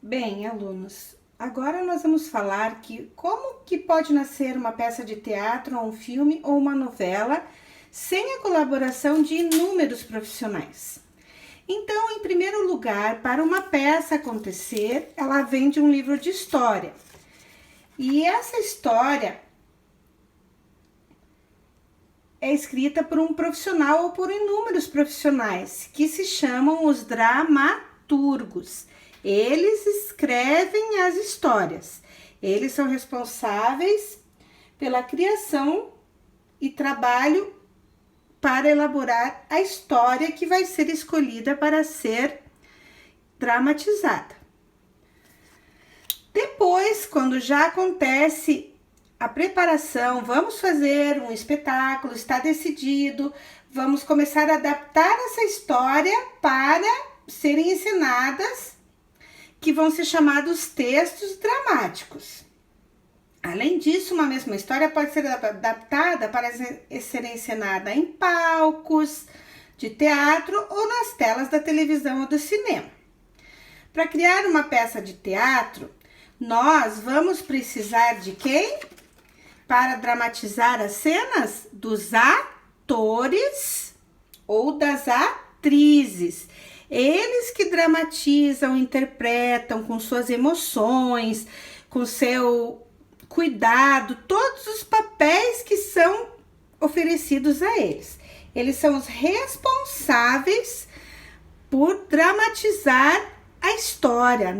Bem, alunos, agora nós vamos falar que como que pode nascer uma peça de teatro, ou um filme ou uma novela sem a colaboração de inúmeros profissionais. Então, em primeiro lugar, para uma peça acontecer, ela vem de um livro de história. E essa história é escrita por um profissional ou por inúmeros profissionais, que se chamam os dramaturgos. Eles escrevem as histórias. Eles são responsáveis pela criação e trabalho para elaborar a história que vai ser escolhida para ser dramatizada. Depois, quando já acontece a preparação, vamos fazer um espetáculo, está decidido, vamos começar a adaptar essa história para serem ensinadas, que vão ser chamados textos dramáticos. Além disso, uma mesma história pode ser adaptada para ser encenada em palcos de teatro ou nas telas da televisão ou do cinema. Para criar uma peça de teatro, nós vamos precisar de quem? Para dramatizar as cenas? Dos atores ou das atrizes. Eles que dramatizam, interpretam com suas emoções, com seu cuidado, todos os papéis que são oferecidos a eles. Eles são os responsáveis por dramatizar a história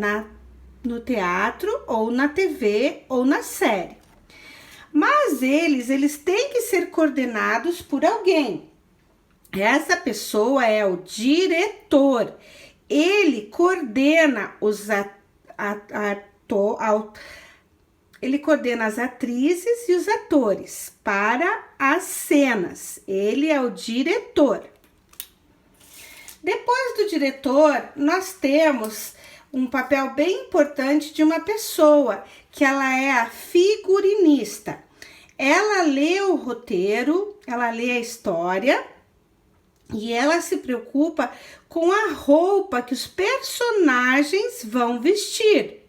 no teatro, ou na TV, ou na série. Mas eles têm que ser coordenados por alguém. Essa pessoa é o diretor. Ele coordena ele coordena as atrizes e os atores para as cenas. Ele é o diretor. Depois do diretor, nós temos um papel bem importante de uma pessoa, que ela é a figurinista. Ela lê o roteiro, ela lê a história e ela se preocupa com a roupa que os personagens vão vestir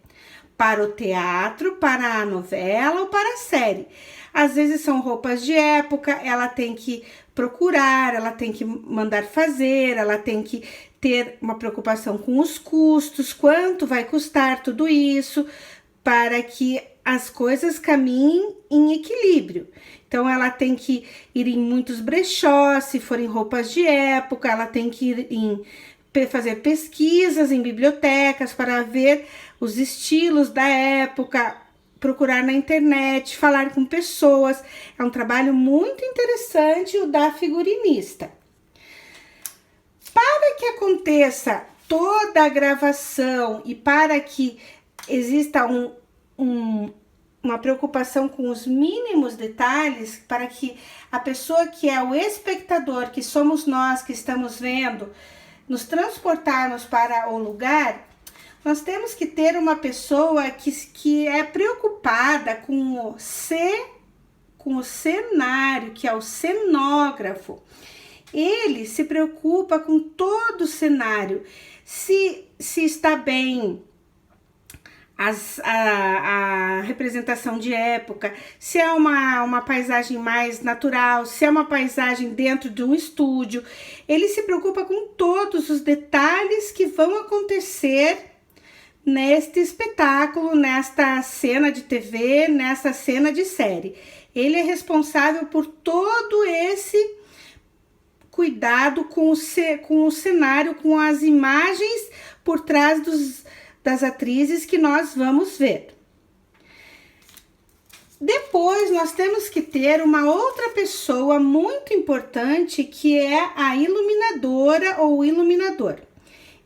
para o teatro, para a novela ou para a série. Às vezes são roupas de época, ela tem que procurar, ela tem que mandar fazer, ela tem que ter uma preocupação com os custos, quanto vai custar tudo isso, para que as coisas caminhem em equilíbrio. Então, ela tem que ir em muitos brechós, se forem roupas de época, ela tem que ir fazer pesquisas em bibliotecas para ver os estilos da época, procurar na internet, falar com pessoas. É um trabalho muito interessante o da figurinista. Para que aconteça toda a gravação e para que exista uma preocupação com os mínimos detalhes, para que a pessoa que é o espectador, que somos nós que estamos vendo, nos transportarmos para o lugar, nós temos que ter uma pessoa que é preocupada com o cenário, que é o cenógrafo. Ele se preocupa com todo o cenário, se está bem a representação de época, se é uma paisagem mais natural, se é uma paisagem dentro de um estúdio. Ele se preocupa com todos os detalhes que vão acontecer neste espetáculo, nesta cena de TV, nessa cena de série. Ele é responsável por todo esse cuidado com o cenário, com as imagens por trás das atrizes que nós vamos ver. Depois, nós temos que ter uma outra pessoa muito importante, que é a iluminadora ou iluminador.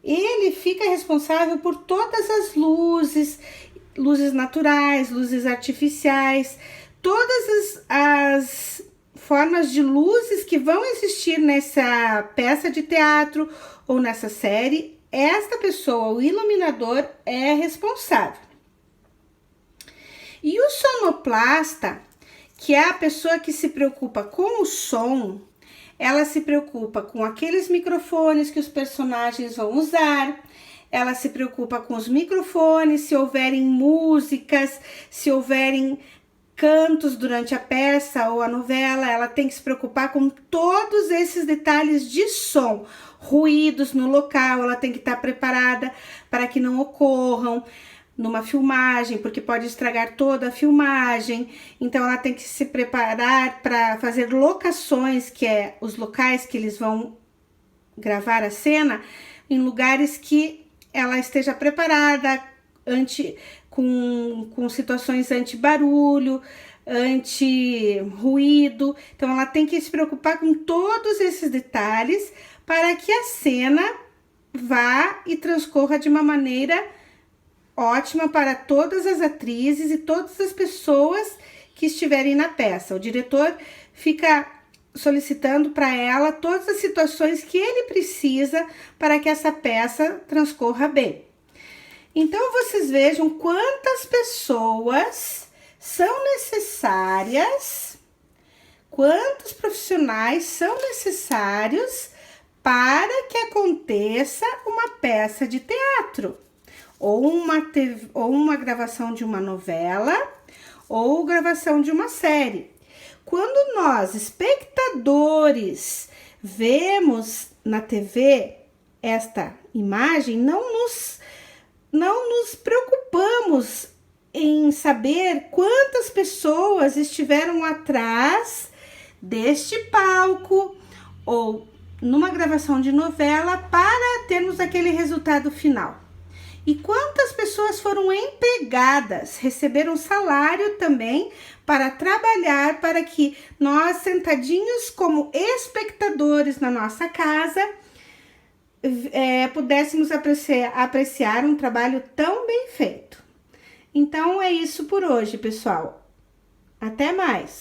Ele fica responsável por todas as luzes naturais, luzes artificiais, todas as formas de luzes que vão existir nessa peça de teatro ou nessa série. Esta pessoa, o iluminador, é responsável. E o sonoplasta, que é a pessoa que se preocupa com o som, ela se preocupa com aqueles microfones que os personagens vão usar, ela se preocupa com os microfones, se houverem músicas, se houverem cantos durante a peça ou a novela, ela tem que se preocupar com todos esses detalhes de som, ruídos no local, ela tem que estar preparada para que não ocorram numa filmagem, porque pode estragar toda a filmagem. Então ela tem que se preparar para fazer locações, que é os locais que eles vão gravar a cena, em lugares que ela esteja preparada com situações anti-barulho, anti-ruído. Então ela tem que se preocupar com todos esses detalhes para que a cena vá e transcorra de uma maneira ótima para todas as atrizes e todas as pessoas que estiverem na peça. O diretor fica solicitando para ela todas as situações que ele precisa para que essa peça transcorra bem. Então, vocês vejam quantas pessoas são necessárias, quantos profissionais são necessários para que aconteça uma peça de teatro, ou uma gravação de uma novela, ou gravação de uma série. Quando nós, espectadores, vemos na TV esta imagem, não nos preocupamos em saber quantas pessoas estiveram atrás deste palco ou numa gravação de novela para termos aquele resultado final. E quantas pessoas foram empregadas, receberam salário também para trabalhar para que nós, sentadinhos como espectadores na nossa casa, pudéssemos apreciar um trabalho tão bem feito. Então é isso por hoje, pessoal. Até mais!